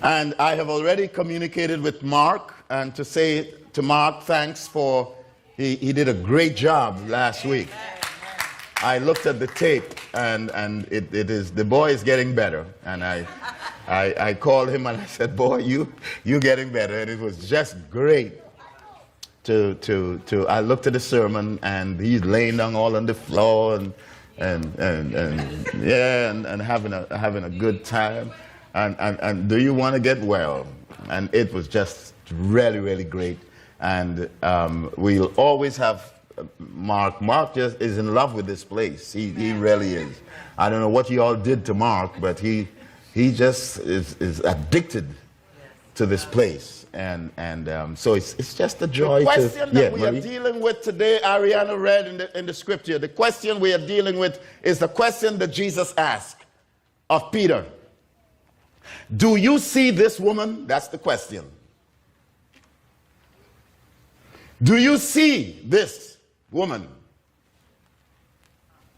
And I have already communicated with Mark, and to say to Mark, thanks for, he did a great job last week. I looked at the tape, and it is, the boy is getting better. And I called him and I said, boy, you getting better. And it was just great I looked at the sermon, and he's laying down all on the floor and having a good time. And do you want to get well? And it was just really, really great. And we'll always have Mark. Mark just is in love with this place. He really is. I don't know what you all did to Mark, but he just is addicted to this place. And so it's just a joy. The question that we are dealing with today, Ariana read in the scripture. The question we are dealing with is the question that Jesus asked of Peter. Do you see this woman? That's the question. Do you see this woman?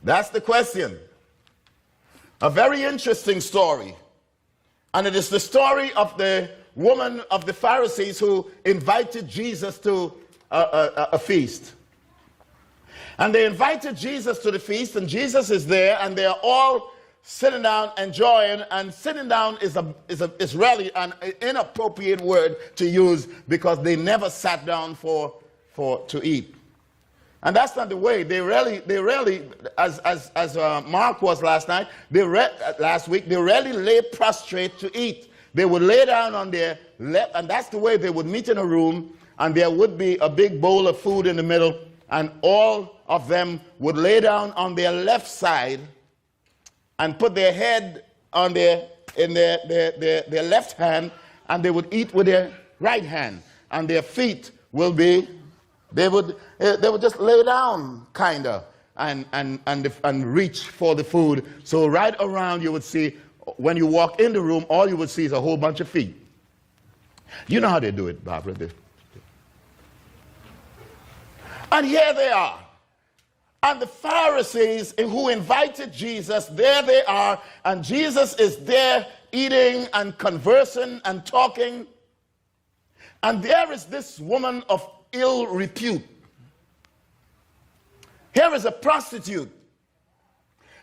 That's the question. A very interesting story. And it is the story of the woman of the Pharisees who invited Jesus to a feast. And they invited Jesus to the feast, and Jesus is there, and they are all sitting down enjoying. And sitting down is really an inappropriate word to use, because they never sat down to eat. And that's not the way. They really, as Mark was last week, they really lay prostrate to eat. They would lay down on their left, and that's the way they would meet in a room, and there would be a big bowl of food in the middle, and all of them would lay down on their left side and put their head on their left hand, and they would eat with their right hand, and their feet will be, they would just lay down kinda and reach for the food. So right around you would see, when you walk in the room, all you would see is a whole bunch of feet. You know how they do it, Barbara. And here they are. And the Pharisees who invited Jesus, there they are, and Jesus is there eating and conversing and talking. And there is this woman of ill repute. Here is a prostitute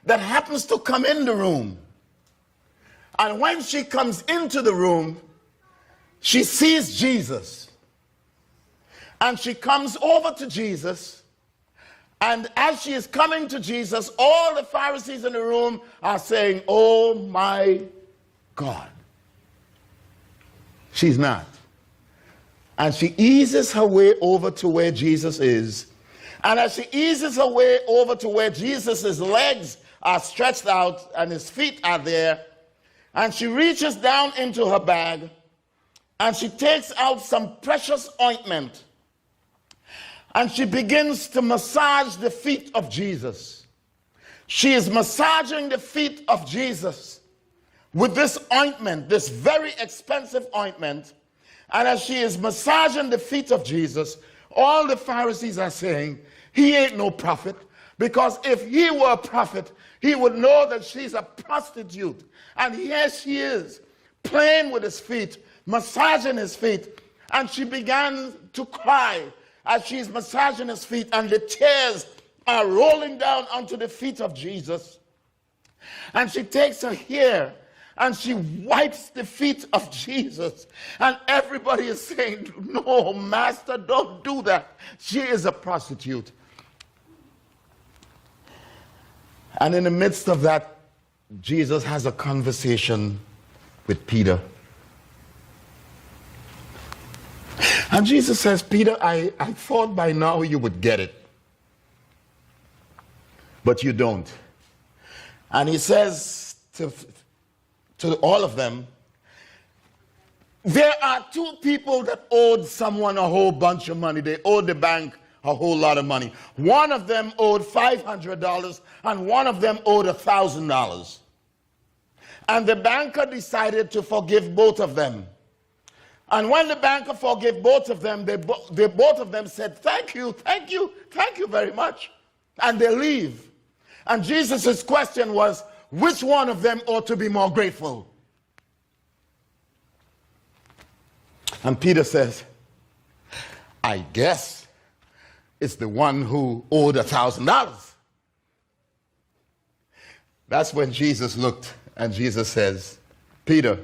that happens to come in the room. And when she comes into the room, she sees Jesus. And she comes over to Jesus. And as she is coming to Jesus, all the Pharisees in the room are saying, oh my God. She's not. And she eases her way over to where Jesus is. And as she eases her way over to where Jesus' legs are stretched out and his feet are there, and she reaches down into her bag, and she takes out some precious ointment, and she begins to massage the feet of Jesus. She is massaging the feet of Jesus with this ointment, this very expensive ointment. And as she is massaging the feet of Jesus, all the Pharisees are saying, he ain't no prophet, because if he were a prophet, he would know that she's a prostitute. And here she is, playing with his feet, massaging his feet. And she began to cry as she's massaging his feet, and the tears are rolling down onto the feet of Jesus. And she takes her hair and she wipes the feet of Jesus. And everybody is saying, no, Master, don't do that. She is a prostitute. And in the midst of that, Jesus has a conversation with Peter. And Jesus says, Peter, I thought by now you would get it. But you don't. And he says to all of them, there are two people that owed someone a whole bunch of money. They owed the bank a whole lot of money. One of them owed $500 and one of them owed $1,000. And the banker decided to forgive both of them. And when the banker forgave both of them, they both of them said, thank you very much. And they leave. And Jesus' question was, which one of them ought to be more grateful? And Peter says, I guess it's the one who owed $1,000. That's when Jesus looked, and Jesus says, Peter,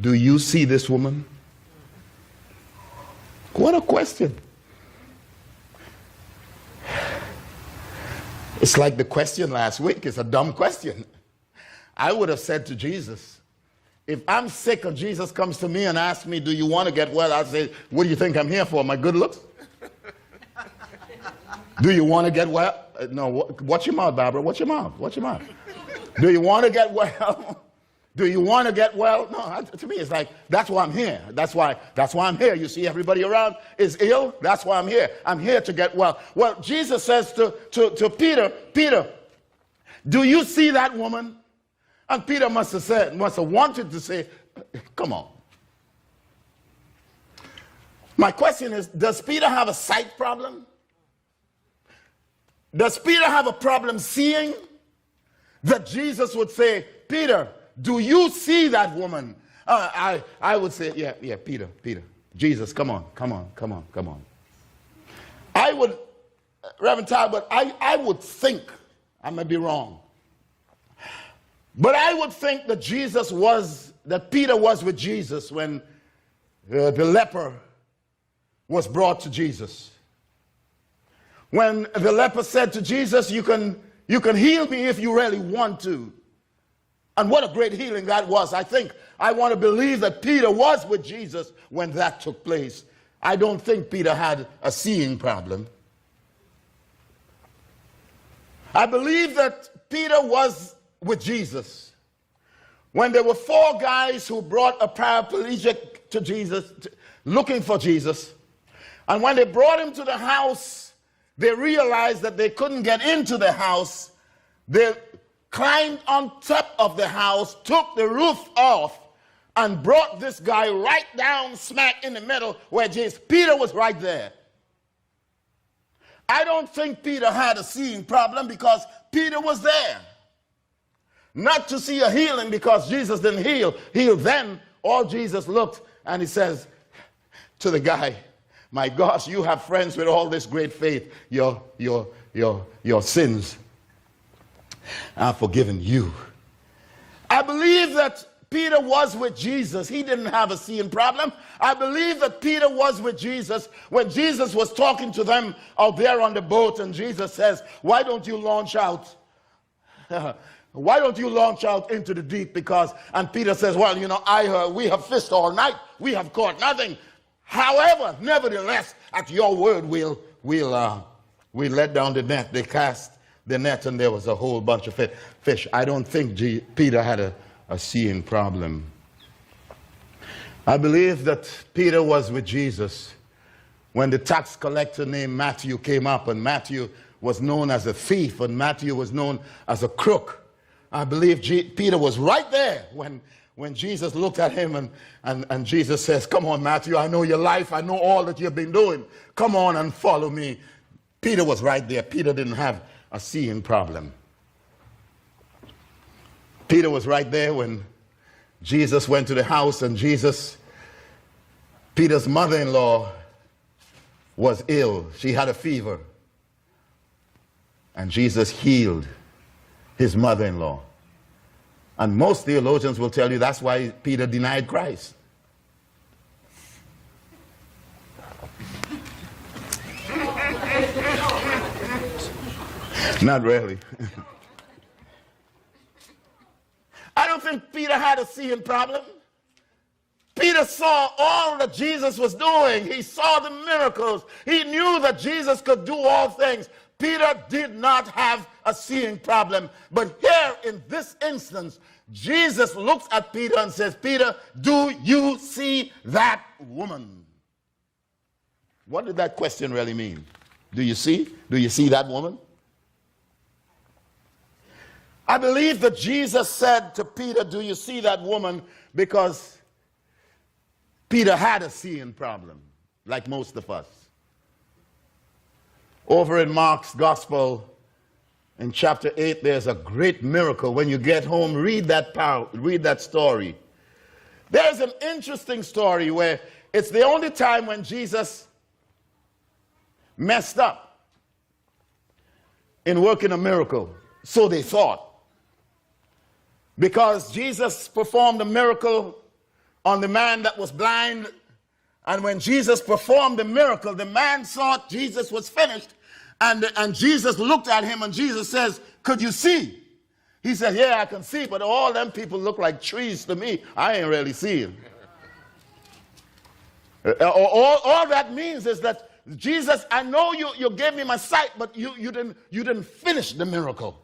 do you see this woman? What a question. It's like the question last week. It's a dumb question. I would have said to Jesus, if I'm sick and Jesus comes to me and asks me, do you want to get well? I'd say, what do you think I'm here for? My good looks? Do you want to get well? No, watch your mouth, Barbara. Watch your mouth. Watch your mouth. Do you want to get well? Do you want to get well? No, to me it's like, that's why I'm here. That's why I'm here. You see everybody around is ill. That's why I'm here. I'm here to get well. Well, Jesus says to Peter, Peter, do you see that woman? And Peter must have wanted to say, come on. My question is, does Peter have a sight problem? Does Peter have a problem seeing? That Jesus would say, Peter, do you see that woman? I would say, yeah, Peter. Jesus, come on. I would, Reverend Talbot, I would think, I may be wrong, but I would think that Peter was with Jesus when the leper was brought to Jesus. When the leper said to Jesus, you can heal me if you really want to. And what a great healing that was. I want to believe that Peter was with Jesus when that took place. I don't think Peter had a seeing problem. I believe that Peter was with Jesus when there were 4 guys who brought a paraplegic to Jesus, looking for Jesus. And when they brought him to the house, they realized that they couldn't get into the house. They climbed on top of the house, took the roof off, and brought this guy right down smack in the middle where Peter was right there. I don't think Peter had a seeing problem because Peter was there. Not to see a healing because Jesus didn't heal then. All Jesus looked and he says to the guy, my gosh, you have friends with all this great faith. Your sins are forgiven you. I believe that Peter was with Jesus. He didn't have a seeing problem. I believe that Peter was with Jesus when Jesus was talking to them out there on the boat, and Jesus says, why don't you launch out? Why don't you launch out into the deep? And Peter says, well, I heard we have fished all night. We have caught nothing. However, nevertheless, at your word, we'll let down the net. They cast the net and there was a whole bunch of fish. I don't think Peter had a seeing problem. I believe that Peter was with Jesus when the tax collector named Matthew came up, and Matthew was known as a thief and Matthew was known as a crook. I believe Peter was right there when Jesus looked at him and Jesus says, come on, Matthew, I know your life. I know all that you've been doing. Come on and follow me. Peter was right there. Peter didn't have a seeing problem. Peter was right there when Jesus went to the house and Peter's mother-in-law was ill. She had a fever. And Jesus healed his mother-in-law. And most theologians will tell you that's why Peter denied Christ. Not really. I don't think Peter had a seeing problem. Peter saw all that Jesus was doing. He saw the miracles. He knew that Jesus could do all things. Peter did not have a seeing problem. But here in this instance, Jesus looks at Peter and says, Peter, do you see that woman? What did that question really mean? Do you see that woman? I believe that Jesus said to Peter, do you see that woman? Because Peter had a seeing problem, like most of us. Over in Mark's Gospel, in chapter 8, there's a great miracle. When you get home, read that story. There's an interesting story where it's the only time when Jesus messed up in working a miracle. So they thought. Because Jesus performed a miracle on the man that was blind. And when Jesus performed the miracle, the man thought Jesus was finished. And Jesus looked at him and Jesus says, could you see? He said, yeah, I can see, but all them people look like trees to me. I ain't really seeing. All that means is that Jesus, I know you gave me my sight, but you didn't finish the miracle.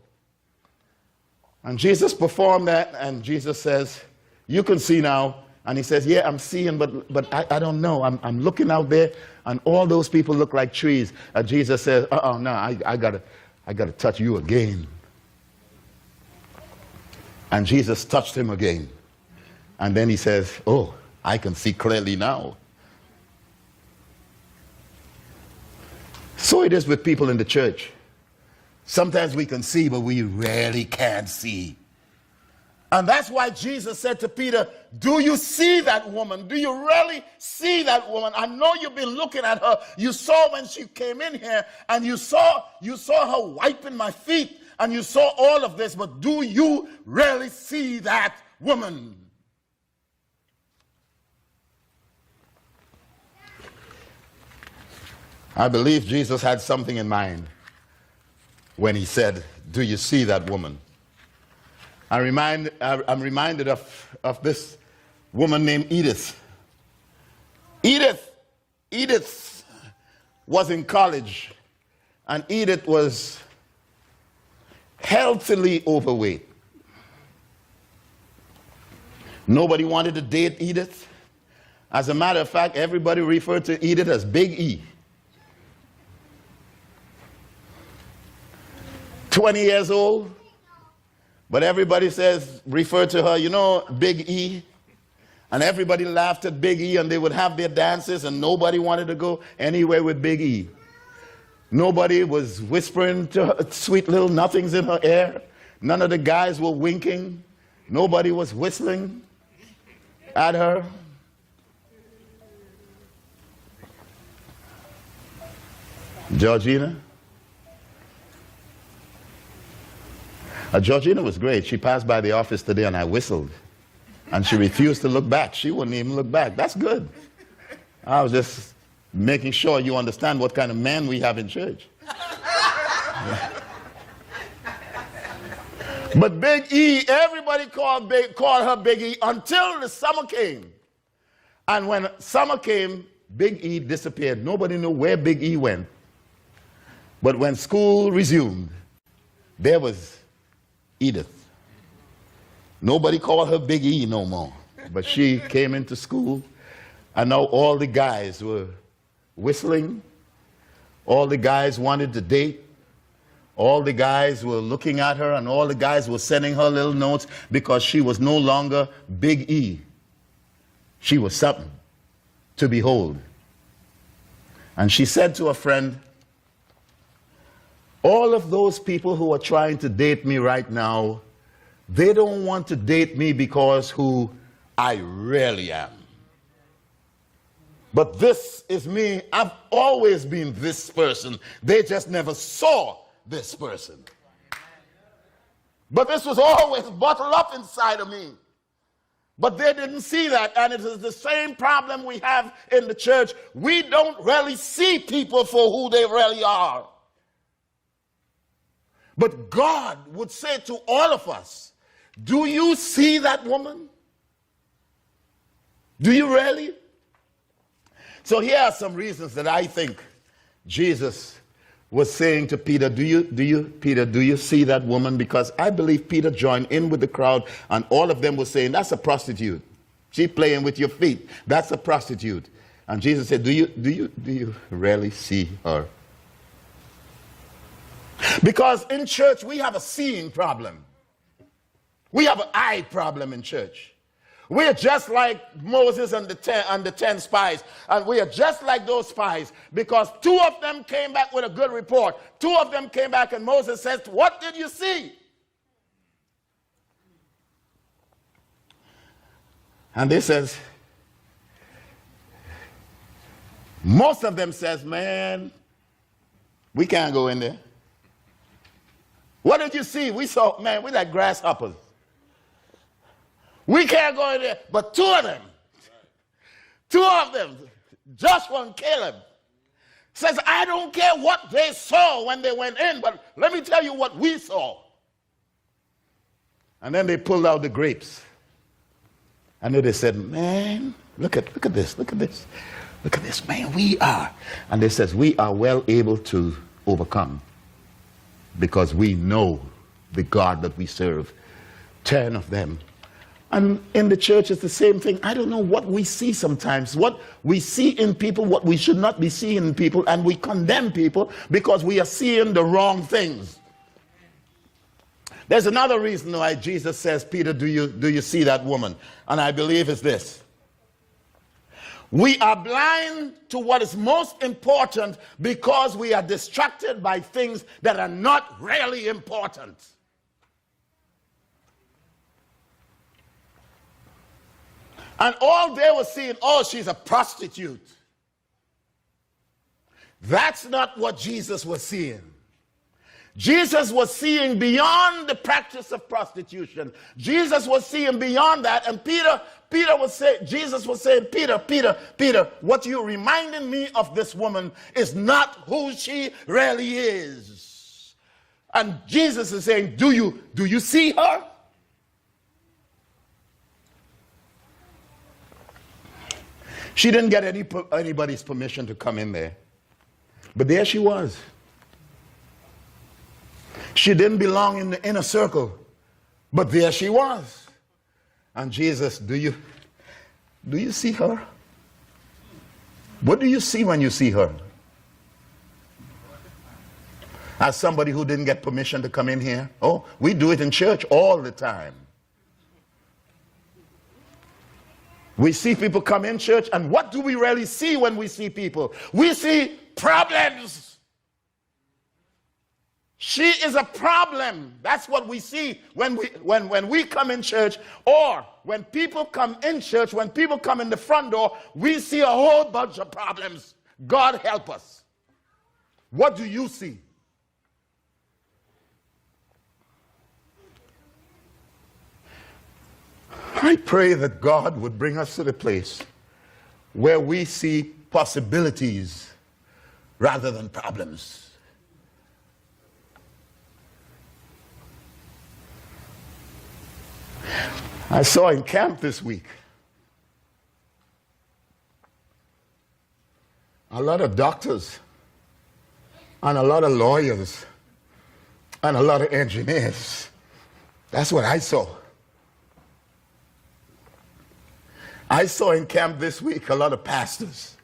And Jesus performed that, and Jesus says, you can see now. And he says, yeah, I'm seeing, but I don't know. I'm looking out there, and all those people look like trees. And Jesus says, no, I gotta touch you again. And Jesus touched him again. And then he says, oh, I can see clearly now. So it is with people in the church. Sometimes we can see, but we really can't see. And that's why Jesus said to Peter, do you see that woman? Do you really see that woman? I know you've been looking at her. You saw when she came in here, and you saw her wiping my feet, and you saw all of this, but do you really see that woman? I believe Jesus had something in mind when he said, do you see that woman? I'm reminded of this woman named Edith. Edith was in college, and Edith was healthily overweight. Nobody wanted to date Edith. As a matter of fact, everybody referred to Edith as Big E. 20 years old, but everybody refer to her, you know, Big E. And everybody laughed at Big E, and they would have their dances, and nobody wanted to go anywhere with Big E. Nobody was whispering to her sweet little nothings in her ear. None of the guys were winking. Nobody was whistling at her. Georgina? Georgina was great. She passed by the office today and I whistled. And she refused to look back. She wouldn't even look back. That's good. I was just making sure you understand what kind of man we have in church. But Big E, everybody called her Big E until the summer came. And when summer came, Big E disappeared. Nobody knew where Big E went. But when school resumed, there was Edith. Nobody called her Big E no more. But she came into school, and now all the guys were whistling. All the guys wanted to date. All the guys were looking at her, and all the guys were sending her little notes because she was no longer Big E. She was something to behold. And she said to a friend, all of those people who are trying to date me right now, they don't want to date me because who I really am. But this is me. I've always been this person. They just never saw this person. But this was always bottled up inside of me. But they didn't see that, and it is the same problem we have in the church. We don't really see people for who they really are. But God would say to all of us, do you see that woman? Do you really? So here are some reasons that I think Jesus was saying to Peter, Peter, do you see that woman? Because I believe Peter joined in with the crowd, and all of them were saying, that's a prostitute. She's playing with your feet. That's a prostitute. And Jesus said, do you really see her? Because in church, we have a seeing problem. We have an eye problem in church. We are just like Moses and the 10 spies. And we are just like those spies because 2 of them came back with a good report. 2 of them came back and Moses says, what did you see? And they says, most of them says, man, we can't go in there. What did you see? We saw, man, we like grasshoppers. We can't go in there. But two of them, Joshua and Caleb, says, I don't care what they saw when they went in, but let me tell you what we saw. And then they pulled out the grapes. And then they said, man, look at this, man, we are. And they says, we are well able to overcome because we know the God that we serve. 10 of them. And in the church, it's the same thing. I don't know what we see sometimes, what we see in people, what we should not be seeing in people, and we condemn people because we are seeing the wrong things. There's another reason why Jesus says, Peter, do you see that woman? And I believe it's this. We are blind to what is most important because we are distracted by things that are not really important. And all they were seeing, oh, she's a prostitute. That's not what Jesus was seeing. Jesus was seeing beyond the practice of prostitution. Jesus was seeing beyond that. And Jesus was saying, Peter, what you're reminding me of this woman is not who she really is. And Jesus is saying, do you see her? She didn't get anybody's permission to come in there. But there she was. She didn't belong in the inner circle. But there she was. And Jesus, do you see her? What do you see when you see her? As somebody who didn't get permission to come in here? Oh, we do it in church all the time. We see people come in church, and what do we really see when we see people? We see problems. She is a problem. That's what we see when we come in church, or when people come in church, when people come in the front door, we see a whole bunch of problems. God help us. What do you see? I pray that God would bring us to the place where we see possibilities rather than problems. I saw in camp this week a lot of doctors and a lot of lawyers and a lot of engineers. That's what I saw. I saw in camp this week a lot of pastors.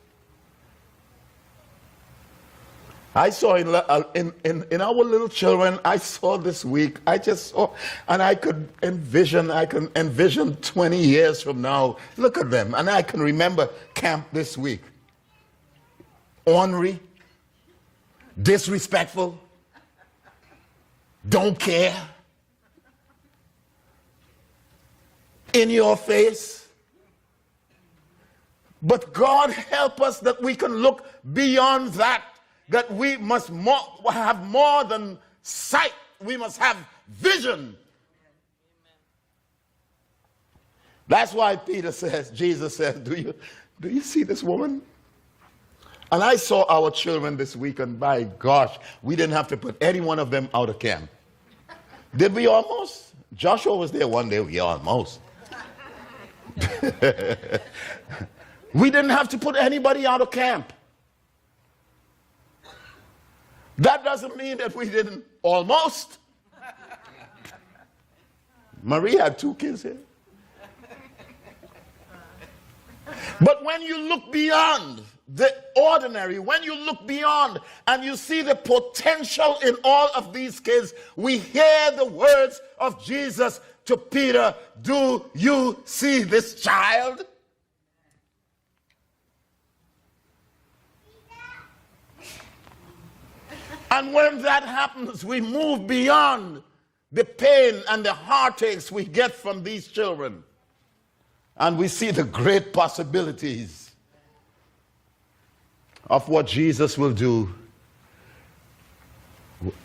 I saw in our little children, I saw this week, I just saw, and I can envision 20 years from now. Look at them, and I can remember camp this week. Ornery, disrespectful, don't care, in your face. But God help us that we can look beyond that, that we must have more than sight. We must have vision. That's why Jesus says, do you see this woman? And I saw our children this week, and by gosh, we didn't have to put any one of them out of camp. Did we almost? Joshua was there one day, we almost. We didn't have to put anybody out of camp. That doesn't mean that we didn't almost. Marie had 2 kids here. But when you look beyond the ordinary, when you look beyond and you see the potential in all of these kids, we hear the words of Jesus to Peter, do you see this child? And when that happens, we move beyond the pain and the heartaches we get from these children. And we see the great possibilities of what Jesus will do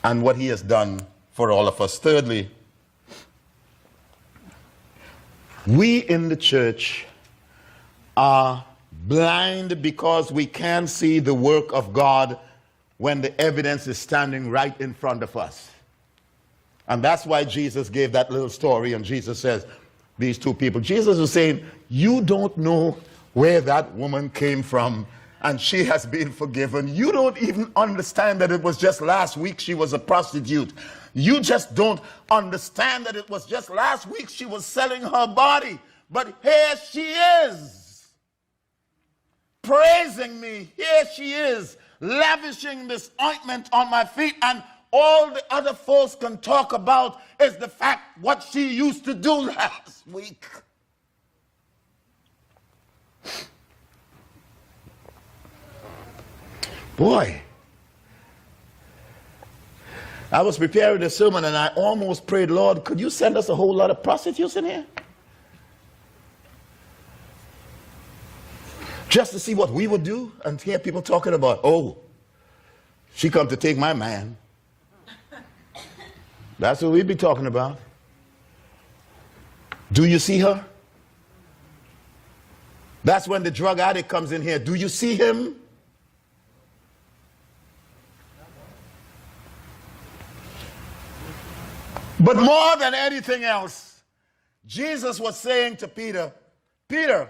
and what he has done for all of us. Thirdly, we in the church are blind because we can't see the work of God when the evidence is standing right in front of us. And that's why Jesus gave that little story, and Jesus says, these two people, Jesus was saying, you don't know where that woman came from, and she has been forgiven. You don't even understand that it was just last week she was a prostitute. You just don't understand that it was just last week she was selling her body. But here she is, praising me. Here she is, lavishing this ointment on my feet, and all the other folks can talk about is the fact what she used to do last week. Boy, I was preparing a sermon and I almost prayed, Lord, could you send us a whole lot of prostitutes in here? Just to see what we would do and hear people talking about, oh, she come to take my man. That's what we'd be talking about. Do you see her? That's when the drug addict comes in here. Do you see him? But more than anything else, Jesus was saying to Peter, Peter,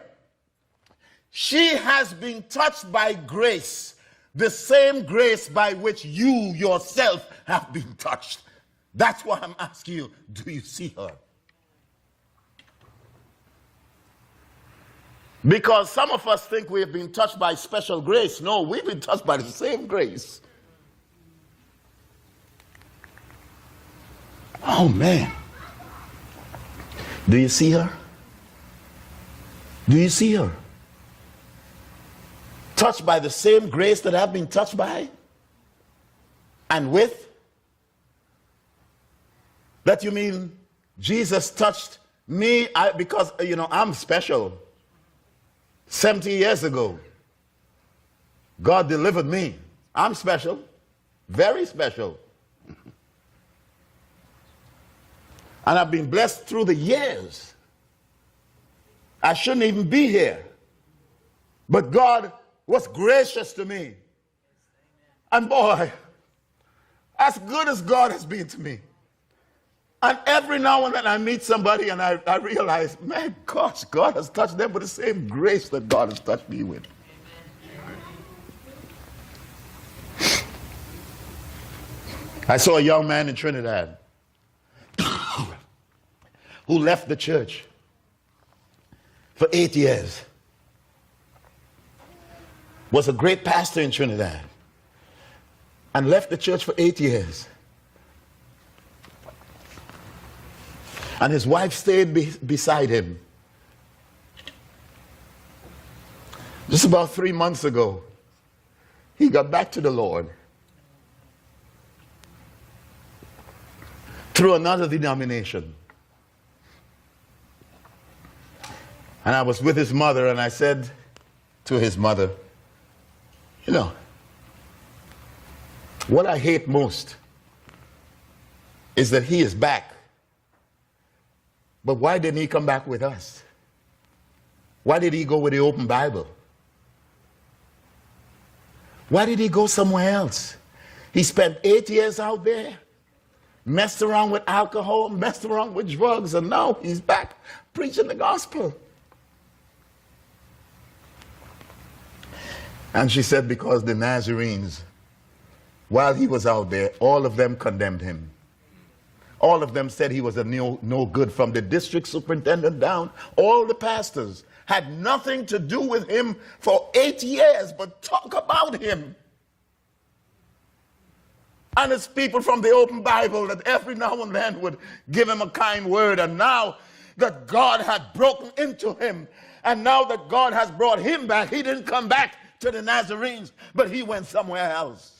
she has been touched by grace, the same grace by which you yourself have been touched. That's why I'm asking you, do you see her? Because some of us think we have been touched by special grace. No, we've been touched by the same grace. Oh, man. Do you see her? Do you see her? Touched by the same grace that I've been touched by and with? That you mean Jesus touched me because, I'm special. 70 years ago, God delivered me. I'm special, very special. And I've been blessed through the years. I shouldn't even be here. But God was gracious to me. And boy, as good as God has been to me. And every now and then I meet somebody and I realize, man, gosh, God has touched them with the same grace that God has touched me with. I saw a young man in Trinidad who left the church for 8 years. Was a great pastor in Trinidad and left the church for 8 years. And his wife stayed beside him. Just about 3 months ago, he got back to the Lord through another denomination. And I was with his mother and I said to his mother, what I hate most is that he is back. But why didn't he come back with us? Why did he go with the open Bible? Why did he go somewhere else? He spent 8 years out there, messed around with alcohol, messed around with drugs, and now he's back preaching the gospel. And she said because the Nazarenes, while he was out there, all of them condemned him. All of them said he was a no good, from the district superintendent down. All the pastors had nothing to do with him for 8 years, but talk about him. And it's people from the open Bible that every now and then would give him a kind word. And now that God had broken into him, and now that God has brought him back, he didn't come back to the Nazarenes, but he went somewhere else.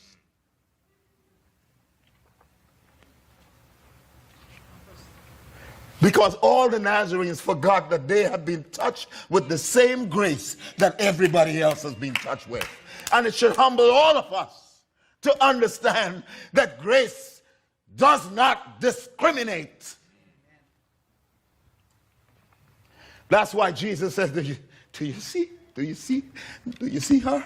Because all the Nazarenes forgot that they had been touched with the same grace that everybody else has been touched with. And it should humble all of us to understand that grace does not discriminate. That's why Jesus says, do you see her?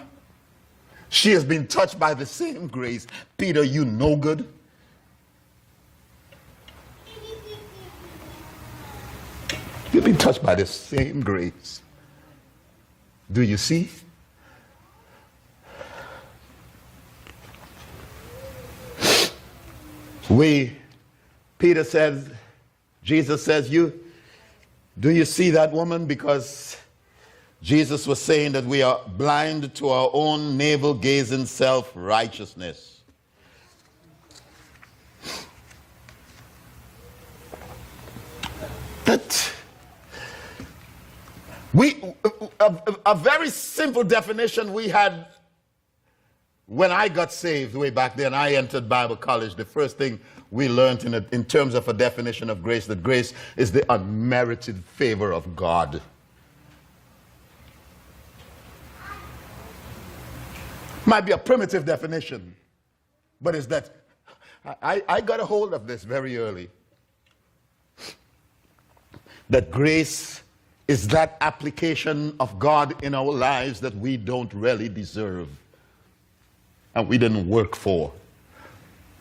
She has been touched by the same grace. Peter, you no good. You've been touched by the same grace. Do you see? Peter says, Jesus says, do you see that woman? Because Jesus was saying that we are blind to our own navel-gazing self-righteousness. That a very simple definition we had when I got saved way back then. I entered Bible college. The first thing we learned in terms of a definition of grace, that grace is the unmerited favor of God. Might be a primitive definition, but it's that I got a hold of this very early. That grace is that application of God in our lives that we don't really deserve and we didn't work for.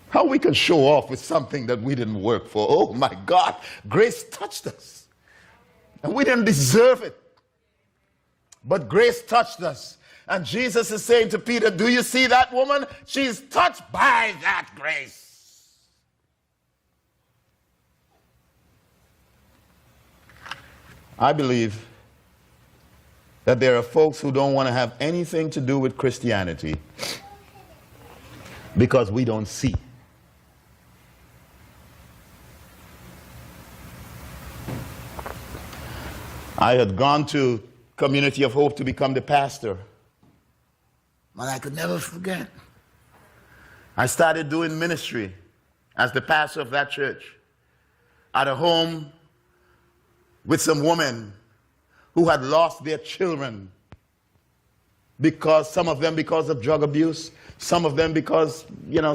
How we can show off with something that we didn't work for. Oh my God, grace touched us and we didn't deserve it, but grace touched us. And Jesus is saying to Peter, do you see that woman? She's touched by that grace. I believe that there are folks who don't want to have anything to do with Christianity because we don't see. I had gone to Community of Hope to become the pastor, but I could never forget. I started doing ministry as the pastor of that church at a home with some women who had lost their children, because some of them because of drug abuse, some of them because,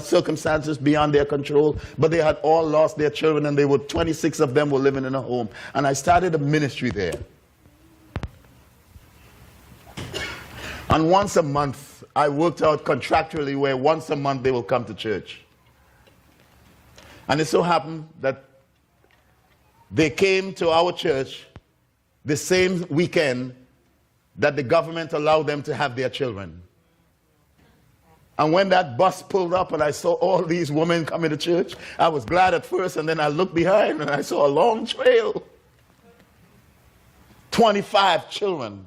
circumstances beyond their control, but they had all lost their children, and 26 of them were living in a home. And I started a ministry there. And once a month, I worked out contractually where once a month they will come to church. And it so happened that they came to our church the same weekend that the government allowed them to have their children. And when that bus pulled up and I saw all these women coming to church, I was glad at first, and then I looked behind and I saw a long trail. 25 children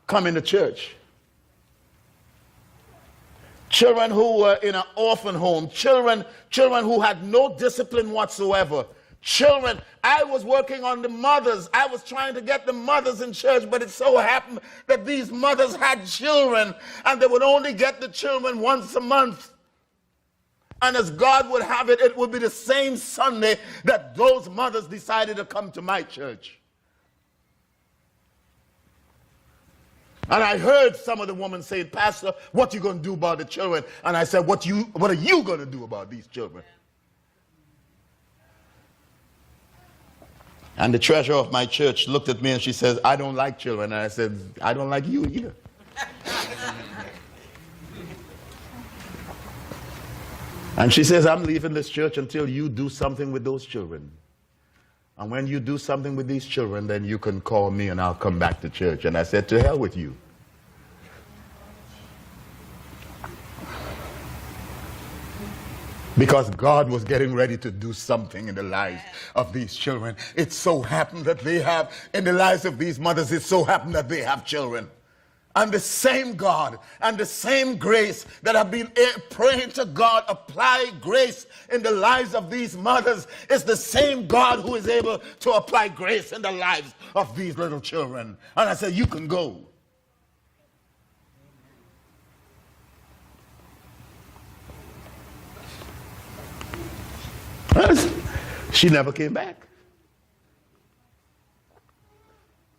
coming to church. Children who were in an orphan home, children who had no discipline whatsoever. Children, I was working on the mothers. I was trying to get the mothers in church, but it so happened that these mothers had children, and they would only get the children once a month. And as God would have it, it would be the same Sunday that those mothers decided to come to my church. And I heard some of the women say, Pastor, what you going to do about the children? And I said, what are you going to do about these children? And the treasurer of my church looked at me and she says, I don't like children. And I said, I don't like you either. And she says, I'm leaving this church until you do something with those children. And when you do something with these children, then you can call me and I'll come back to church. And I said, to hell with you. Because God was getting ready to do something in the lives of these children. It so happened that they have, in the lives of these mothers, it so happened that they have children. And the same God and the same grace that have been praying to God, apply grace in the lives of these mothers, is the same God who is able to apply grace in the lives of these little children. And I said, you can go. She never came back.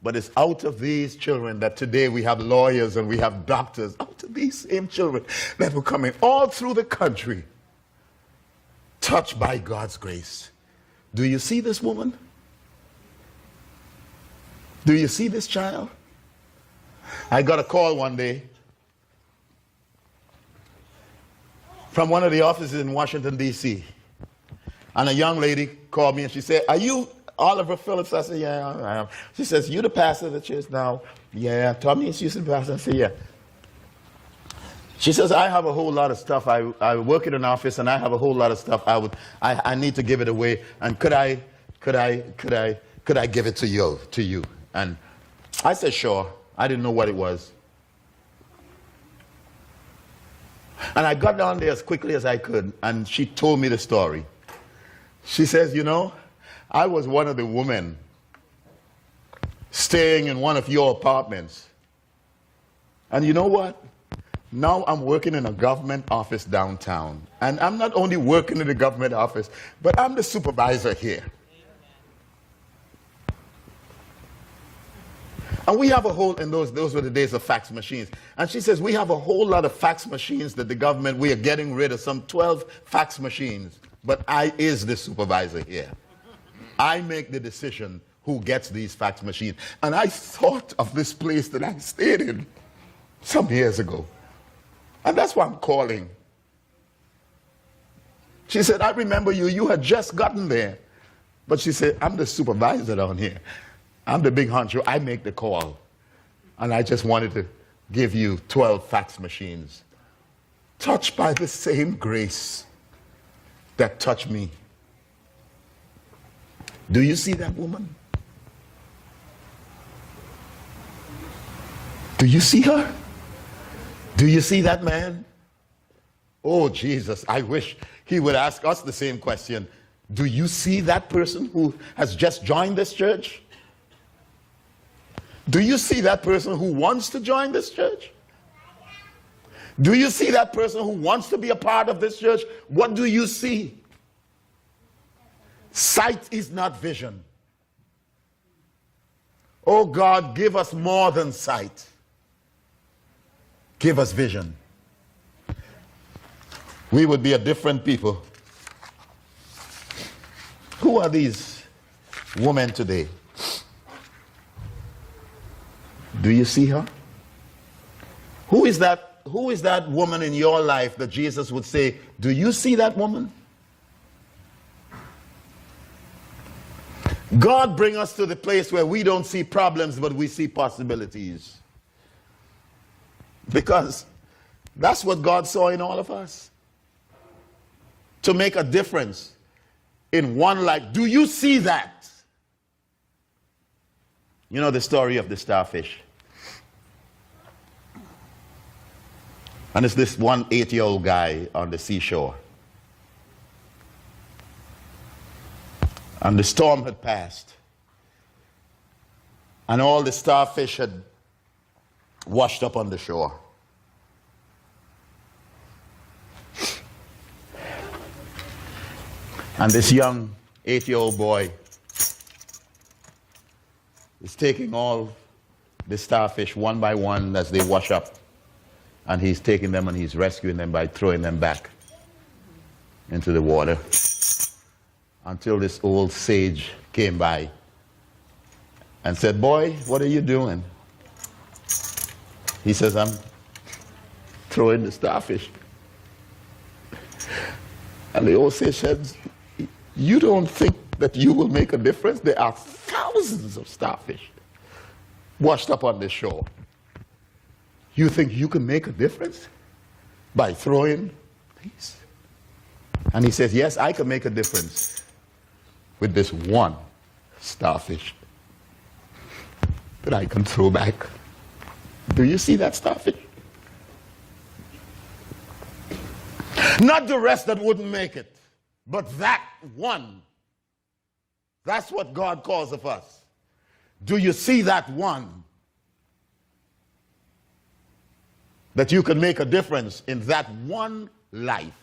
But it's out of these children that today we have lawyers and we have doctors. Out of these same children that were coming all through the country, touched by God's grace. Do you see this woman? Do you see this child? I got a call one day from one of the offices in Washington, D.C. And a young lady called me and she said, "Are you Oliver Phillips?" I said, "Yeah, I am." She says, "You the pastor of the church now?" "Yeah." "Tommy is you the pastor?" I said, "Yeah." She says, "I have a whole lot of stuff. I work in an office and I have a whole lot of stuff. I need to give it away. And could I give it to you? And I said, "Sure." I didn't know what it was. And I got down there as quickly as I could, and she told me the story. She says, "You know, I was one of the women staying in one of your apartments. And you know what? Now I'm working in a government office downtown. And I'm not only working in the government office, but I'm the supervisor here. And we have a whole, and those were the days of fax machines. And she says, we have a whole lot of fax machines that the government, we are getting rid of some 12 fax machines. But I is the supervisor here. I make the decision who gets these fax machines." And I thought of this place that I stayed in some years ago. And that's why I'm calling. She said, "I remember you. You had just gotten there." But she said, "I'm the supervisor down here. I'm the big honcho. I make the call. And I just wanted to give you 12 fax machines, touched by the same grace that touched me." Do you see that woman? Do you see her? Do you see that man? Oh, Jesus, I wish he would ask us the same question. Do you see that person who has just joined this church? Do you see that person who wants to join this church? Do you see that person who wants to be a part of this church? What do you see? Sight is not vision. Oh God, give us more than sight. Give us vision. We would be a different people. Who are these women today? Do you see her? Who is that woman in your life that Jesus would say, "Do you see that woman?" God bring us to the place where we don't see problems, but we see possibilities. Because that's what God saw in all of us. To make a difference in one life. Do you see that? You know the story of the starfish. And it's this one 8-year-old guy on the seashore. And the storm had passed. And all the starfish had washed up on the shore. And this young 8-year-old boy is taking all the starfish one by one as they wash up. And he's taking them and he's rescuing them by throwing them back into the water. Until this old sage came by and said, "Boy, what are you doing?" He says, "I'm throwing the starfish." And the old sage said, "You don't think that you will make a difference? There are thousands of starfish washed up on this shore. You think you can make a difference by throwing these?" And he says, "Yes, I can make a difference with this one starfish that I can throw back." Do you see that starfish? Not the rest that wouldn't make it, but that one. That's what God calls of us. Do you see that one? That you can make a difference in that one life.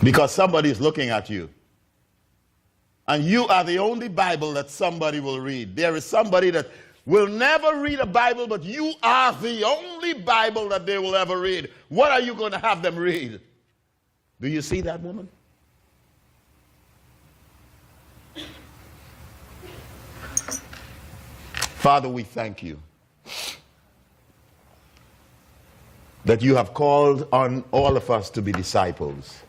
Because somebody is looking at you And you are the only Bible that somebody will read. There is somebody that will never read a Bible, but you are the only Bible that they will ever read. What are you going to have them read? Do you see that woman? Father, we thank you that you have called on all of us to be disciples,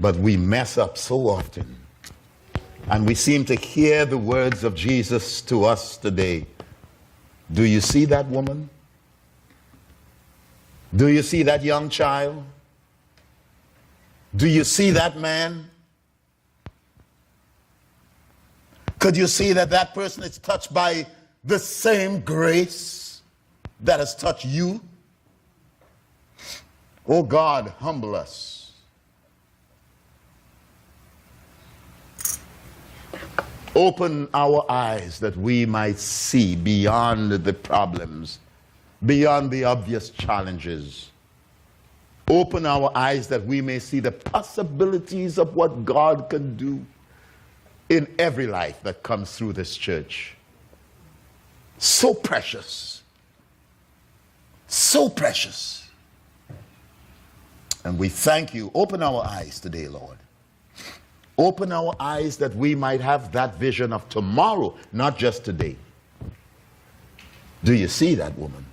but we mess up so often. And we seem to hear the words of Jesus to us today. Do you see that woman? Do you see that young child? Do you see that man? Could you see that that person is touched by the same grace that has touched you? Oh God, humble us. Open our eyes that we might see beyond the problems, beyond the obvious challenges. Open our eyes that we may see the possibilities of what God can do in every life that comes through this church. So precious. So precious. And we thank you. Open our eyes today, Lord. Open our eyes that we might have that vision of tomorrow, not just today. Do you see that woman?